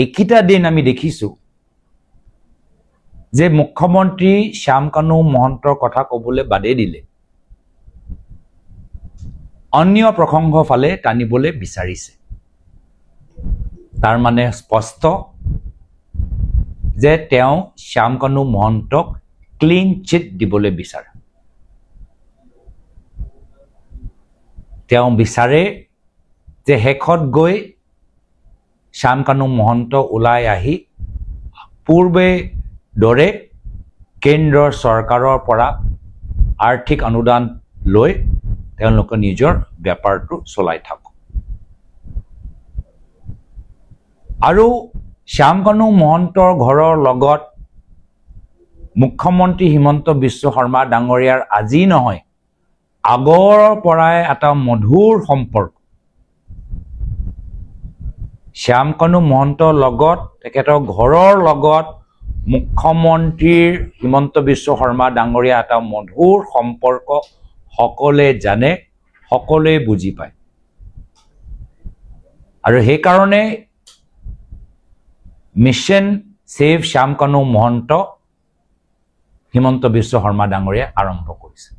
এইকেইটা দিন আমি দেখিছোঁ যে মুখ্যমন্ত্ৰী শ্যামকানু মহন্তৰ কথা ক'বলৈ বাদেই দিলে অন্য প্ৰসংগ ফালে টানিবলৈ বিচাৰিছে তাৰ মানে স্পষ্ট যে তেওঁ শ্যামকানু মহন্তক ক্লিন চিট দিবলৈ বিচাৰে তেওঁ বিচাৰে যে হেখত গৈ শ্যামকানু মহন্ত ওলাই আহি পূৰ্বে দৰে কেন্দ্ৰৰ চৰকাৰৰ পৰা আৰ্থিক অনুদান লৈ তেওঁলোকে নিজৰ ব্যাপাৰটো চলাই থাকক আৰু শ্যামকানু মহন্তৰ ঘৰৰ লগত মুখ্যমন্ত্ৰী হিমন্ত বিশ্ব শৰ্মা ডাঙৰীয়াৰ আজি নহয় আগৰ পৰাই এটা মধুৰ সম্পৰ্ক শ্যামকানু মহন্তৰ লগত তেখেতৰ ঘৰৰ লগত মুখ্যমন্ত্ৰীৰ হিমন্ত বিশ্ব শৰ্মা ডাঙৰীয়া এটা মধুৰ সম্পৰ্ক সকলে জানে সকলে বুজি পায় আৰু সেই কাৰণে মিশন সেভ শ্যামকানু মহন্ত হিমন্ত বিশ্ব শৰ্মা ডাঙৰীয়া আৰম্ভ কৰিছে